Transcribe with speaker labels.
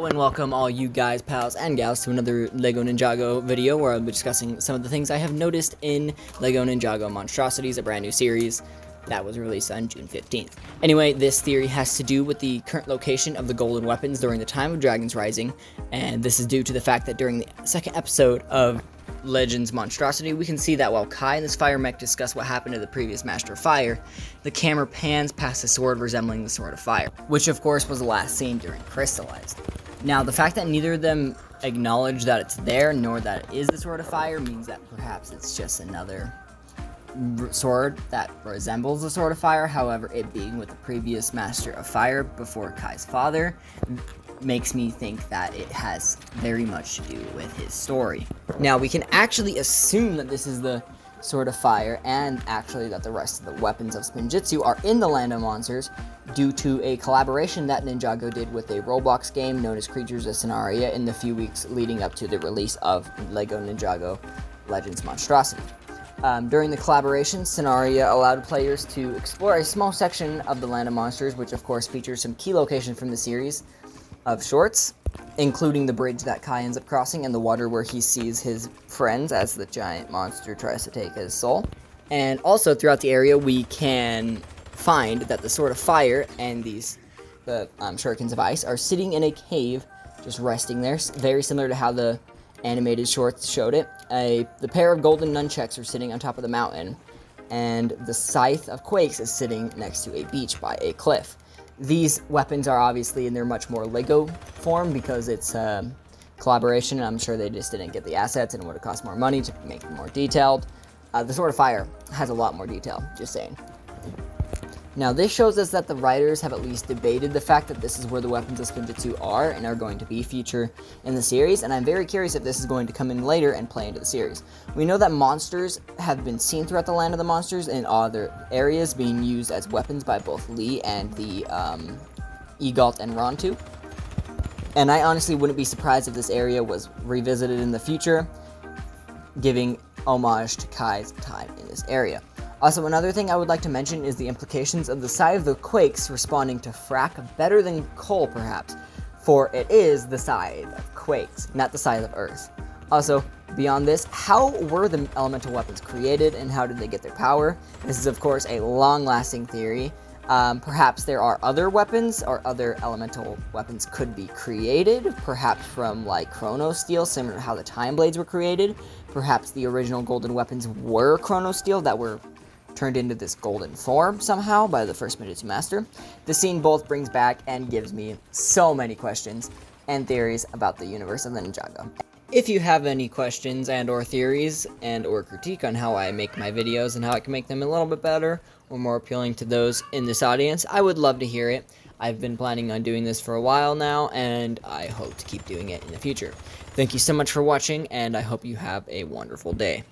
Speaker 1: and welcome all you guys, pals, and gals to another LEGO Ninjago video where I'll be discussing some of the things I have noticed in LEGO Ninjago Monstrosities, a brand new series that was released on June 15th. Anyway, this theory has to do with the current location of the golden weapons during the time of Dragon's Rising, and this is due to the fact that during the second episode of Legends Monstrosity, we can see that while Kai and this fire mech discuss what happened to the previous Master of Fire, the camera pans past a sword resembling the Sword of Fire, which of course was the last seen during Crystallized. Now, the fact that neither of them acknowledge that it's there, nor that it is the Sword of Fire, means that perhaps it's just another sword that resembles the Sword of Fire. However, it being with the previous Master of Fire before Kai's father makes me think that it has very much to do with his story. Now, we can actually assume that this is the Sword of Fire, and actually that the rest of the weapons of Spinjitzu are in the Land of Monsters due to a collaboration that Ninjago did with a Roblox game known as Creatures of Scenaria in the few weeks leading up to the release of LEGO Ninjago Legends Monstrosity. During the collaboration, Scenaria allowed players to explore a small section of the Land of Monsters, which of course features some key locations from the series of shorts, including the bridge that Kai ends up crossing and the water where he sees his friends as the giant monster tries to take his soul. And also throughout the area we can find that the Sword of Fire and the Shurikens of Ice are sitting in a cave just resting there, very similar to how the animated shorts showed it. The pair of golden nunchucks are sitting on top of the mountain, and the Scythe of Quakes is sitting next to a beach by a cliff. These weapons are obviously in their much more LEGO form because it's a collaboration, and I'm sure they just didn't get the assets and it would have cost more money to make them more detailed. The Sword of Fire has a lot more detail, just saying. Now, this shows us that the writers have at least debated the fact that this is where the weapons of Spinjitzu are and are going to be featured in the series, and I'm very curious if this is going to come in later and play into the series. We know that monsters have been seen throughout the Land of the Monsters in other areas being used as weapons by both Lee and the Egalt and Rontu, and I honestly wouldn't be surprised if this area was revisited in the future, giving homage to Kai's time in this area. Also, another thing I would like to mention is the implications of the Scythe of the Quakes responding to frack better than coal, perhaps, for it is the Scythe of Quakes, not the Scythe of Earth. Also, beyond this, how were the elemental weapons created and how did they get their power? This is, of course, a long-lasting theory. Perhaps there are other weapons or other elemental weapons could be created, perhaps from like Chrono Steel, similar to how the Time Blades were created. Perhaps the original golden weapons were Chrono Steel that were turned into this golden form somehow by the first Spinjitzu Master. The scene both brings back and gives me so many questions and theories about the universe of the Ninjago. If you have any questions and or theories and or critique on how I make my videos and how I can make them a little bit better or more appealing to those in this audience, I would love to hear it. I've been planning on doing this for a while now, and I hope to keep doing it in the future. Thank you so much for watching, and I hope you have a wonderful day.